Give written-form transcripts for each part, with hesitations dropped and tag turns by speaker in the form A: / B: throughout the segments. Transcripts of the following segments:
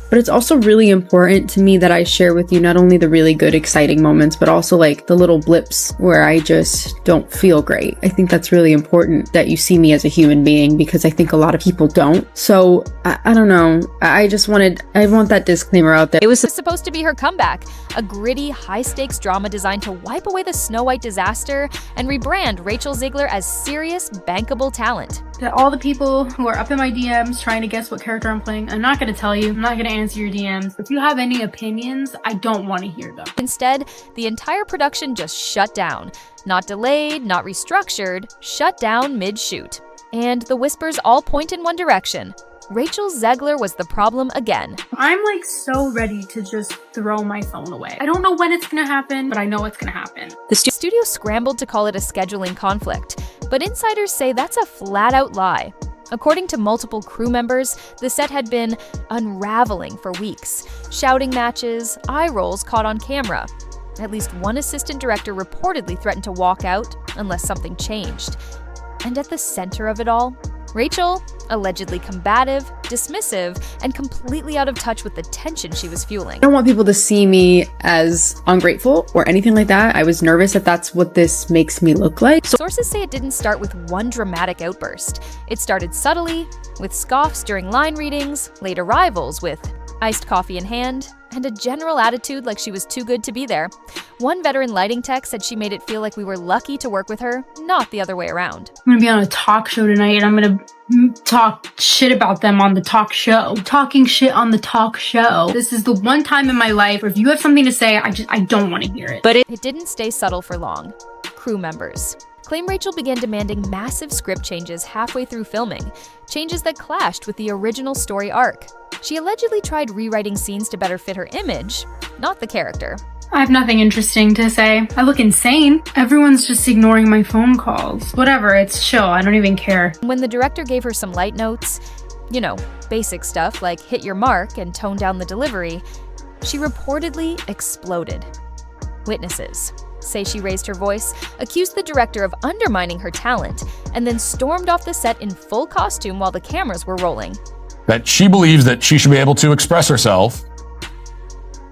A: But it's also really important to me that I share with you not only the really good, exciting moments, but also like the little blips where I just don't feel great. I think that's really important that you see me as a human being, because I think a lot of people don't. So I don't know. I want that disclaimer out there.
B: It was supposed to be her comeback, a gritty, high-stakes drama designed to wipe away the Snow White disaster and rebrand Rachel Zegler as serious, bankable talent.
C: To all the people who are up in my DMs trying to guess what character I'm playing, I'm not going to tell you. I'm not going to answer your DMs. If you have any opinions, I don't want to hear them.
B: Instead, the entire production just shut down. Not delayed, not restructured, shut down mid-shoot. And the whispers all point in one direction. Rachel Zegler was the problem again.
C: I'm like so ready to just throw my phone away. I don't know when it's gonna happen, but I know it's gonna happen.
B: The studio scrambled to call it a scheduling conflict, but insiders say that's a flat-out lie. According to multiple crew members, the set had been unraveling for weeks. Shouting matches, eye rolls caught on camera. At least one assistant director reportedly threatened to walk out unless something changed. And at the center of it all, Rachel, allegedly combative, dismissive, and completely out of touch with the tension she was fueling.
A: I don't want people to see me as ungrateful or anything like that. I was nervous that that's what this makes me look like.
B: Sources say it didn't start with one dramatic outburst. It started subtly, with scoffs during line readings, late arrivals with iced coffee in hand, and a general attitude like she was too good to be there. One veteran lighting tech said she made it feel like we were lucky to work with her, not the other way around.
C: I'm gonna be on a talk show tonight and I'm gonna talk shit about them on the talk show. Talking shit on the talk show. This is the one time in my life where if you have something to say, I don't want to hear it.
B: But it didn't stay subtle for long. Crew members claim Rachel began demanding massive script changes halfway through filming, changes that clashed with the original story arc. She allegedly tried rewriting scenes to better fit her image, not the character.
C: I have nothing interesting to say. I look insane. Everyone's just ignoring my phone calls. Whatever, it's chill. I don't even care.
B: When the director gave her some light notes, you know, basic stuff like hit your mark and tone down the delivery, she reportedly exploded. Witnesses say she raised her voice, accused the director of undermining her talent, and then stormed off the set in full costume while the cameras were rolling.
D: That she believes that she should be able to express herself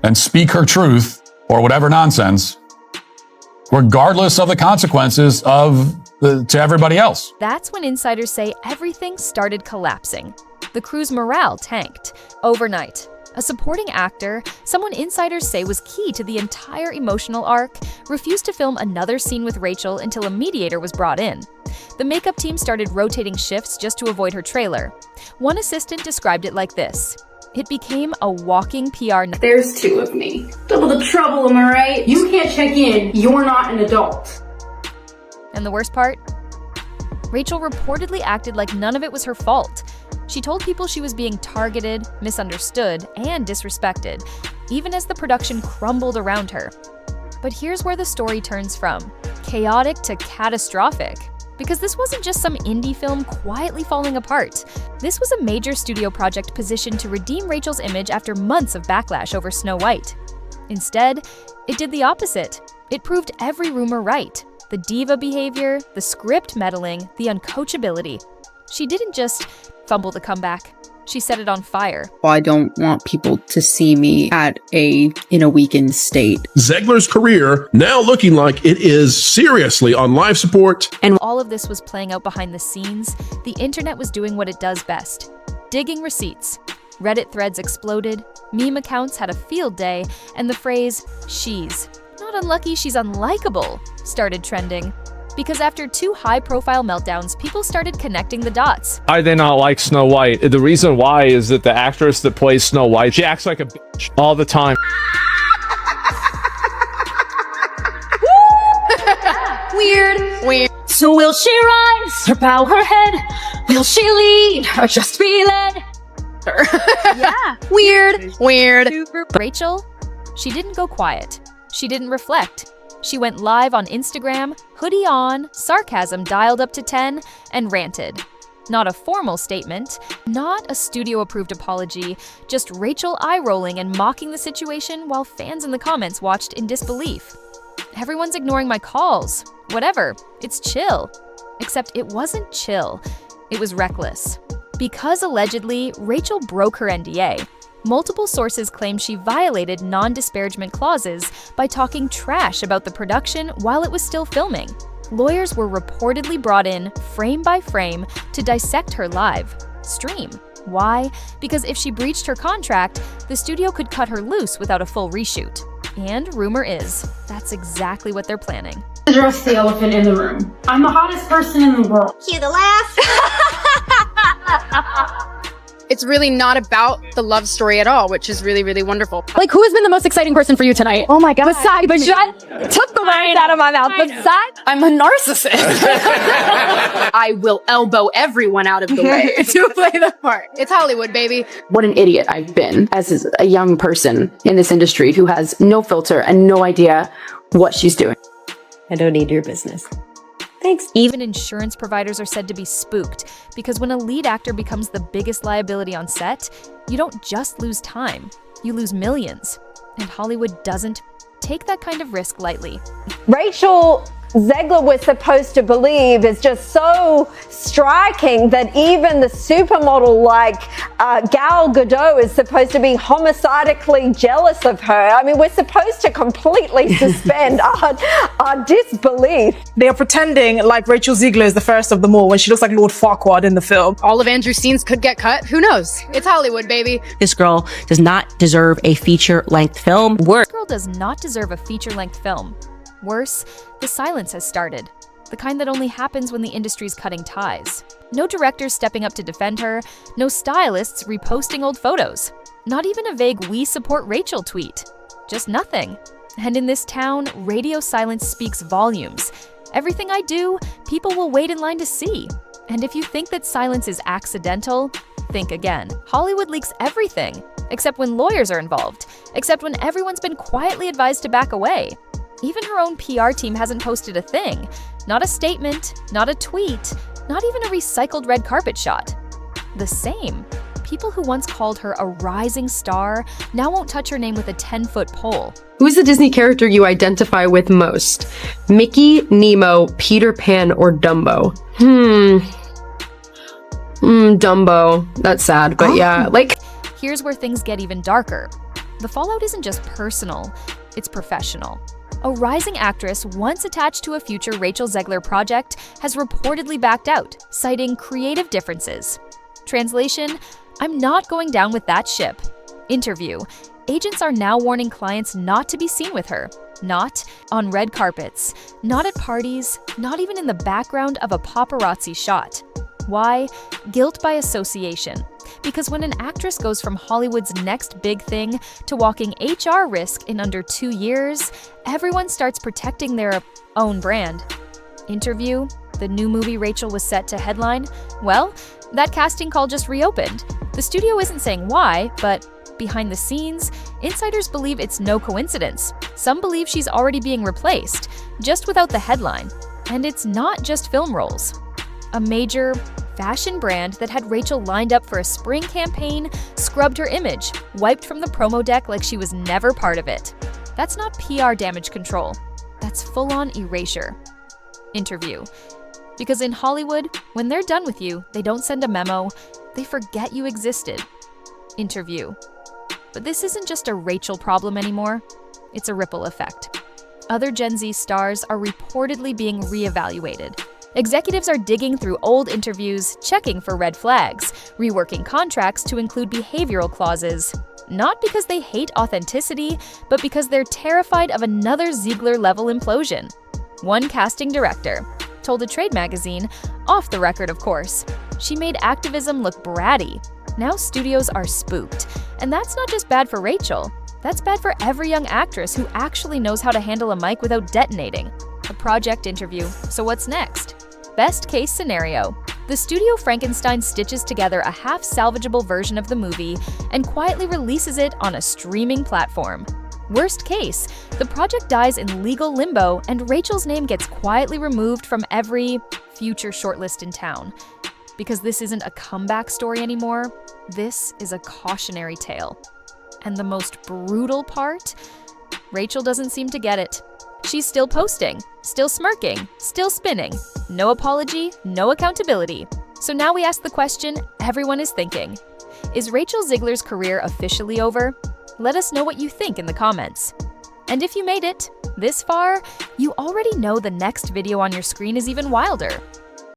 D: and speak her truth or whatever nonsense, regardless of the consequences to everybody else.
B: That's when insiders say everything started collapsing. The crew's morale tanked overnight. A supporting actor, someone insiders say was key to the entire emotional arc, refused to film another scene with Rachel until a mediator was brought in. The makeup team started rotating shifts just to avoid her trailer. One assistant described it like this: it became a walking PR.
C: There's two of me. Double the trouble, am I right? You can't check in. You're not an adult.
B: And the worst part? Rachel reportedly acted like none of it was her fault. She told people she was being targeted, misunderstood, and disrespected, even as the production crumbled around her. But here's where the story turns from chaotic to catastrophic. Because this wasn't just some indie film quietly falling apart. This was a major studio project positioned to redeem Rachel's image after months of backlash over Snow White. Instead, it did the opposite. It proved every rumor right. The diva behavior, the script meddling, the uncoachability. She didn't just fumble the comeback. She set it on fire.
A: I don't want people to see me in a weakened state.
E: Zegler's career now looking like it is seriously on life support.
B: And all of this was playing out behind the scenes. The internet was doing what it does best: digging receipts. Reddit threads exploded, meme accounts had a field day, and the phrase, "she's not unlucky, she's unlikable," started trending. Because after two high-profile meltdowns, people started connecting the dots.
F: Why they not like Snow White? The reason why is that the actress that plays Snow White, she acts like a bitch all the time.
G: Weird. So will she rise or bow her head? Will she lead or just be led? Yeah. Weird.
B: Rachel, she didn't go quiet. She didn't reflect. She went live on Instagram, hoodie on, sarcasm dialed up to 10, and ranted. Not a formal statement, not a studio-approved apology, just Rachel eye-rolling and mocking the situation while fans in the comments watched in disbelief. Everyone's ignoring my calls. Whatever, it's chill. Except it wasn't chill. It was reckless. Because allegedly, Rachel broke her NDA. Multiple sources claim she violated non-disparagement clauses by talking trash about the production while it was still filming. Lawyers were reportedly brought in, frame by frame, to dissect her live stream. Why? Because if she breached her contract, the studio could cut her loose without a full reshoot. And rumor is, that's exactly what they're planning.
C: Address the elephant in the room. I'm the hottest person in the world.
G: Cue the laugh.
H: It's really not about the love story at all, which is really, really wonderful.
G: Like, who has been the most exciting person for you tonight? Oh my god. Besides, but took the words out of my mouth. Besides,
H: I'm a narcissist. I will elbow everyone out of the way to play the part. It's Hollywood, baby.
I: What an idiot I've been as a young person in this industry who has no filter and no idea what she's doing.
J: I don't need your business. Thanks.
B: Even insurance providers are said to be spooked because when a lead actor becomes the biggest liability on set, you don't just lose time, you lose millions. And Hollywood doesn't take that kind of risk lightly.
K: Rachel Zegler was supposed to believe is just so striking that even the supermodel like Gal Gadot is supposed to be homicidically jealous of her. I mean, we're supposed to completely suspend our disbelief.
L: They are pretending like Rachel Zegler is the first of them all when she looks like Lord Farquaad in the film.
H: All of Andrew's scenes could get cut. Who knows? It's Hollywood, baby.
J: This girl does not deserve a feature-length film.
B: This girl does not deserve a feature-length film. Worse, the silence has started. The kind that only happens when the industry's cutting ties. No directors stepping up to defend her, no stylists reposting old photos. Not even a vague "we support Rachel" tweet. Just nothing. And in this town, radio silence speaks volumes. Everything I do, people will wait in line to see. And if you think that silence is accidental, think again. Hollywood leaks everything, except when lawyers are involved, except when everyone's been quietly advised to back away. Even her own PR team hasn't posted a thing. Not a statement, not a tweet, not even a recycled red carpet shot. The same. People who once called her a rising star now won't touch her name with a 10-foot pole.
M: Who's the Disney character you identify with most? Mickey, Nemo, Peter Pan, or Dumbo? Dumbo. That's sad, but yeah, like...
B: Here's where things get even darker. The fallout isn't just personal, it's professional. A rising actress once attached to a future Rachel Zegler project has reportedly backed out, citing creative differences. Translation, I'm not going down with that ship. Interview, agents are now warning clients not to be seen with her. Not on red carpets, not at parties, not even in the background of a paparazzi shot. Why? Guilt by association. Because when an actress goes from Hollywood's next big thing to walking HR risk in under 2 years, everyone starts protecting their own brand. Interview, the new movie Rachel was set to headline? Well, that casting call just reopened. The studio isn't saying why, but behind the scenes, insiders believe it's no coincidence. Some believe she's already being replaced, just without the headline. And it's not just film roles. A major fashion brand that had Rachel lined up for a spring campaign scrubbed her image, wiped from the promo deck like she was never part of it. That's not PR damage control. That's full-on erasure. Interview. Because in Hollywood, when they're done with you, they don't send a memo, they forget you existed. Interview. But this isn't just a Rachel problem anymore. It's a ripple effect. Other Gen Z stars are reportedly being reevaluated. Executives are digging through old interviews, checking for red flags, reworking contracts to include behavioral clauses. Not because they hate authenticity, but because they're terrified of another Zegler-level implosion. One casting director told a trade magazine, off the record of course, she made activism look bratty. Now studios are spooked. And that's not just bad for Rachel. That's bad for every young actress who actually knows how to handle a mic without detonating. A project interview. So what's next? Best case scenario. The studio Frankenstein stitches together a half-salvageable version of the movie and quietly releases it on a streaming platform. Worst case, the project dies in legal limbo and Rachel's name gets quietly removed from every future shortlist in town. Because this isn't a comeback story anymore, this is a cautionary tale. And the most brutal part? Rachel doesn't seem to get it. She's still posting, still smirking, still spinning. No apology, no accountability. So now we ask the question everyone is thinking. Is Rachel Zegler's career officially over? Let us know what you think in the comments. And if you made it this far, you already know the next video on your screen is even wilder.